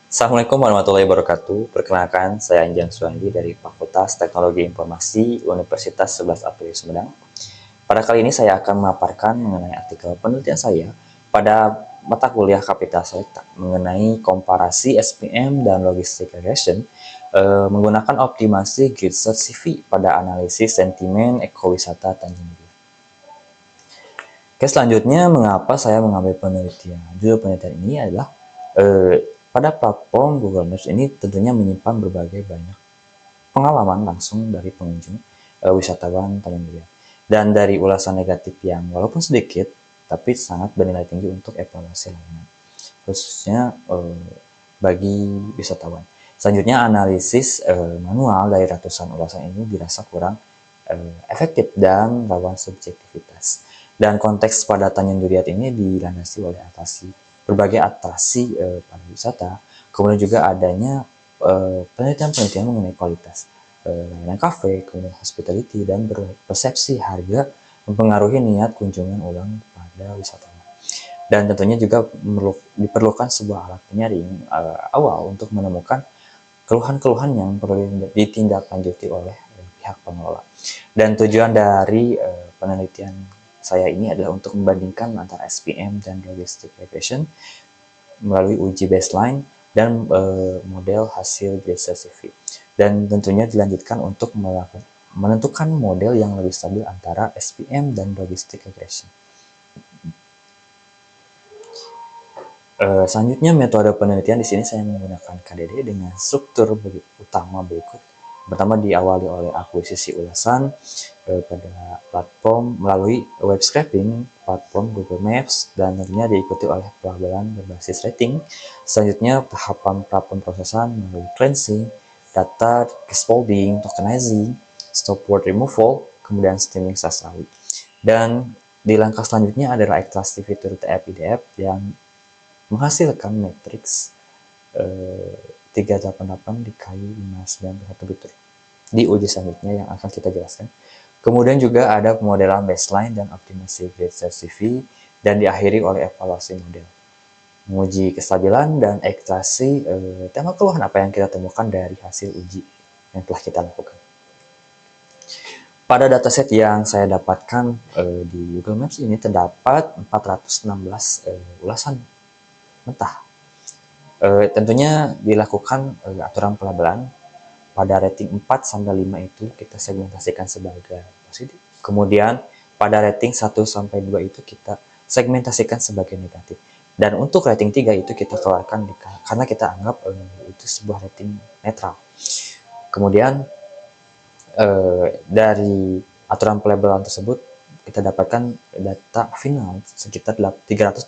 Assalamualaikum warahmatullahi wabarakatuh. Perkenalkan, saya Anjang Suwandi dari Fakultas Teknologi Informasi Universitas 11 April Sumedang. Pada kali ini saya akan memaparkan mengenai artikel penelitian saya pada mata kuliah Kapital Selekta mengenai komparasi SPM dan Logistic Regression menggunakan optimasi grid search CV pada analisis sentimen ekowisata Tanjung Priok. Oke, selanjutnya mengapa saya mengambil penelitian? Judul penelitian ini adalah pada platform Google Maps ini tentunya menyimpan berbagai banyak pengalaman langsung dari pengunjung wisatawan Tanjung Priok. Dan dari ulasan negatif yang walaupun sedikit, tapi sangat bernilai tinggi untuk evaluasi layanan, khususnya bagi wisatawan. Selanjutnya, analisis manual dari ratusan ulasan ini dirasa kurang efektif dan rawan subjektivitas. Dan konteks pada Tanjung Duriat ini dilandasi oleh berbagai atraksi pariwisata, kemudian juga adanya penelitian-penelitian mengenai kualitas layanan kafe, kemudian hospitality, dan berpersepsi harga mempengaruhi niat kunjungan ulang pada wisatawan. Dan tentunya juga diperlukan sebuah alat penyaring awal untuk menemukan keluhan-keluhan yang perlu ditindaklanjuti oleh pihak pengelola. Dan tujuan dari penelitian saya ini adalah untuk membandingkan antara SPM dan Logistic Regression melalui uji baseline dan model hasil data CV. Dan tentunya dilanjutkan untuk menentukan model yang lebih stabil antara SPM dan Logistic Regression. Selanjutnya, metode penelitian di sini saya menggunakan KDD dengan struktur utama berikut. Pertama, diawali oleh akuisisi ulasan pada platform melalui web scraping platform Google Maps, dan tentunya diikuti oleh pelabelan berbasis rating. Selanjutnya, tahapan pra-pemrosesan melalui cleansing, data scaffolding, tokenizing, stop word removal, kemudian streaming sastrawi. Dan di langkah selanjutnya adalah extractive feature TF-IDF yang menghasilkan matriks 388 dikali 591 bit di uji selanjutnya yang akan kita jelaskan. Kemudian juga ada pemodelan baseline dan optimasi grid search CV, dan diakhiri oleh evaluasi model, menguji kestabilan dan ekstraksi tema keluhan apa yang kita temukan dari hasil uji yang telah kita lakukan. Pada dataset yang saya dapatkan di Google Maps ini terdapat 416 ulasan mentah. Tentunya dilakukan aturan pelabelan pada rating 4 sampai 5 itu kita segmentasikan sebagai positif. Kemudian pada rating 1 sampai 2 itu kita segmentasikan sebagai negatif. Dan untuk rating 3 itu kita keluarkan karena kita anggap itu sebuah rating netral. Kemudian dari aturan pelabelan tersebut kita dapatkan data final sekitar 388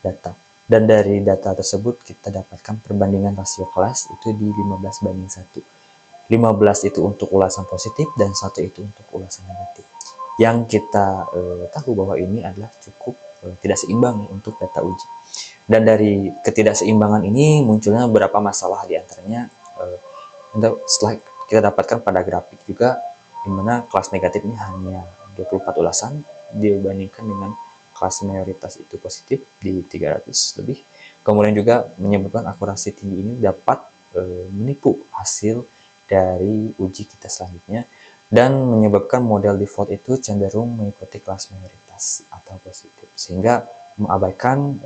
data. Dan dari data tersebut kita dapatkan perbandingan rasio kelas itu di 15:1. 15 itu untuk ulasan positif dan 1 itu untuk ulasan negatif. Yang kita tahu bahwa ini adalah cukup tidak seimbang untuk data uji. Dan dari ketidakseimbangan ini munculnya beberapa masalah, diantaranya setelah kita dapatkan pada grafik juga, di mana kelas negatif ini hanya 24 ulasan dibandingkan dengan kelas mayoritas itu positif di 300 lebih. Kemudian juga menyebabkan akurasi tinggi ini dapat menipu hasil dari uji kita selanjutnya, dan menyebabkan model default itu cenderung mengikuti kelas mayoritas atau positif, sehingga mengabaikan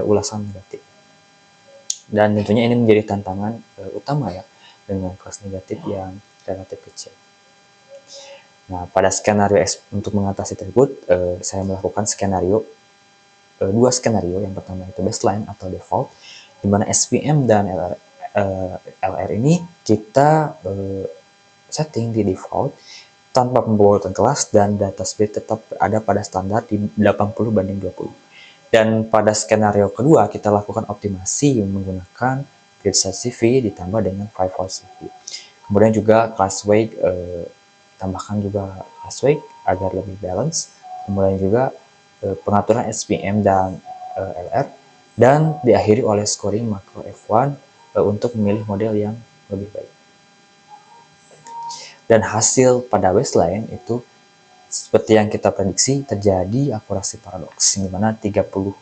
ulasan negatif. Dan tentunya ini menjadi tantangan utama ya dengan kelas negatif yang relatif kecil. Nah, pada skenario untuk mengatasi tersebut, saya melakukan dua skenario. Yang pertama itu baseline atau default, di mana SPM dan LR ini kita setting di default tanpa pembolotan kelas, dan data split tetap ada pada standar di 80:20. Dan pada skenario kedua kita lakukan optimasi menggunakan grid search CV ditambah dengan fivefold CV. Kemudian juga class weight, tambahkan juga class weight agar lebih balance. Kemudian juga pengaturan SPM dan LR, dan diakhiri oleh scoring makro F1 untuk memilih model yang lebih baik. Dan hasil pada baseline itu seperti yang kita prediksi, terjadi akurasi paradoks, di mana 90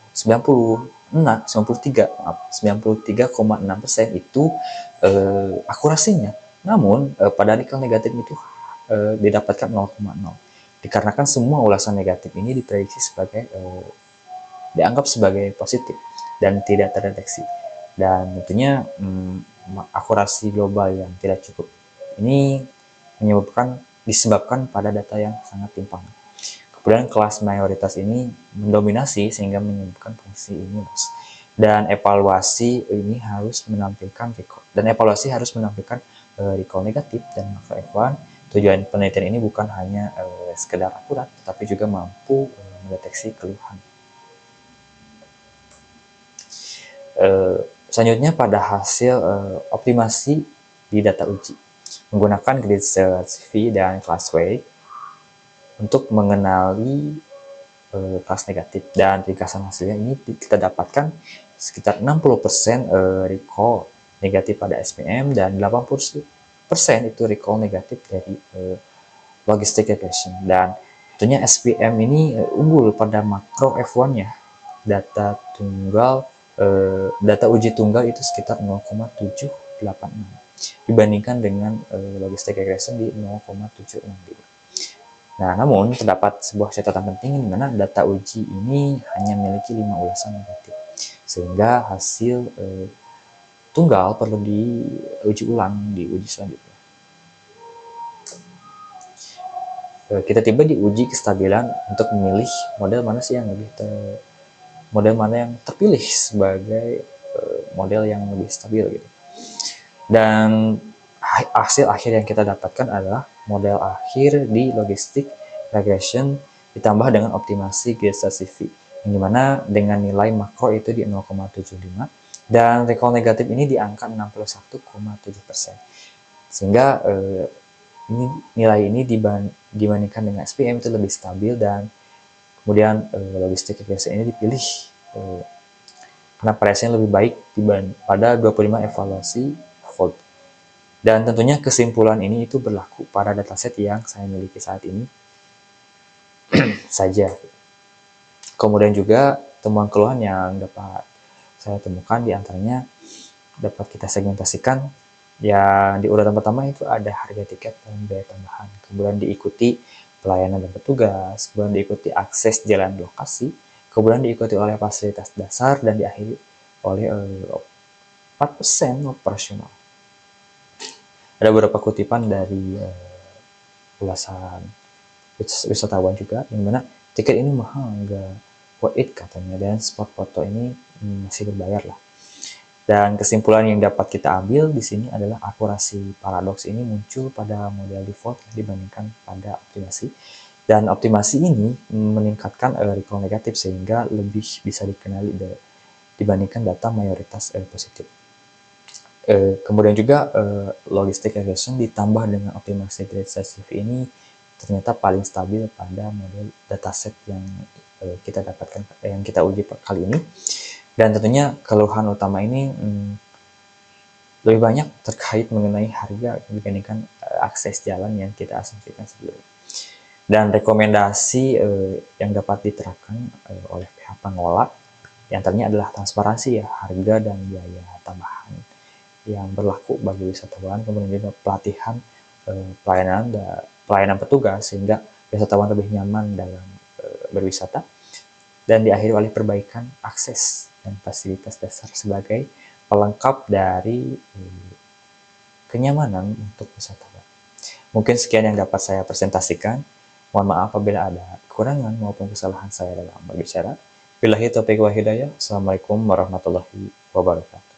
93,6% itu akurasinya. Namun pada recall negatif itu didapatkan 0,0, dikarenakan semua ulasan negatif ini diprediksi sebagai dianggap sebagai positif dan tidak terdeteksi. Dan tentunya akurasi global yang tidak cukup ini disebabkan pada data yang sangat timpang. Kemudian kelas mayoritas ini mendominasi sehingga menyebabkan fungsi ini loss. Dan evaluasi harus menampilkan recall negatif dan makro F1. Tujuan penelitian ini bukan hanya sekedar akurat, tetapi juga mampu mendeteksi keluhan. Selanjutnya pada hasil optimasi di data uji menggunakan grid CV dan class weight untuk mengenali kelas negatif, dan ringkasan hasilnya ini kita dapatkan sekitar 60% recall negatif pada SPM dan 80% itu recall negatif dari logistic regression. Dan tentunya SPM ini unggul pada makro F1-nya. Data uji tunggal itu sekitar 0,786 dibandingkan dengan logistic regression di 0,762. Nah, namun terdapat sebuah catatan penting di mana data uji ini hanya memiliki 5 ulasan negatif, sehingga hasil tunggal perlu diuji ulang di uji selanjutnya. Kita tiba di uji kestabilan untuk memilih model mana yang terpilih sebagai model yang lebih stabil gitu. Dan hasil akhir yang kita dapatkan adalah model akhir di logistic regression ditambah dengan optimasi GSA-CV, yang dimana dengan nilai makro itu di 0,75 dan recall negatif ini di angka 61,7%, sehingga nilai ini dibandingkan dengan SPM itu lebih stabil. Dan kemudian logistic regression ini dipilih karena variasinya lebih baik pada 25 evaluasi fold. Dan tentunya kesimpulan ini itu berlaku pada dataset yang saya miliki saat ini saja. Kemudian juga temuan keluhan yang dapat saya temukan diantaranya dapat kita segmentasikan. Yang di urutan pertama itu ada harga tiket dan biaya tambahan, kemudian diikuti pelayanan dan petugas, kemudian diikuti akses jalan lokasi, kemudian diikuti oleh fasilitas dasar, dan diakhiri oleh 4% operasional. Ada beberapa kutipan dari ulasan wisatawan juga, yang mana tiket ini mahal, nggak worth it katanya, dan spot foto ini masih berbayar lah. Dan kesimpulan yang dapat kita ambil di sini adalah akurasi paradoks ini muncul pada model default dibandingkan pada optimasi. Dan optimasi ini meningkatkan recall negatif sehingga lebih bisa dikenali dibandingkan data mayoritas positif. Kemudian juga logistic regression ditambah dengan optimasi GSA-CV ini ternyata paling stabil pada model dataset yang kita dapatkan, yang kita uji kali ini. Dan tentunya keluhan utama ini lebih banyak terkait mengenai harga dibandingkan akses jalan yang kita asumsikan sebelumnya. Dan rekomendasi yang dapat diterapkan oleh pihak pengelola yang ternyata adalah transparansi ya, harga dan biaya tambahan yang berlaku bagi wisatawan, kemudian juga pelatihan pelayanan petugas sehingga wisatawan lebih nyaman dalam berwisata, dan diakhiri oleh perbaikan akses dan fasilitas dasar sebagai pelengkap dari kenyamanan untuk wisatawan. Mungkin sekian yang dapat saya presentasikan. Mohon maaf apabila ada kekurangan maupun kesalahan saya dalam berbicara. Billahi taufiq wa hidayah. Assalamualaikum warahmatullahi wabarakatuh.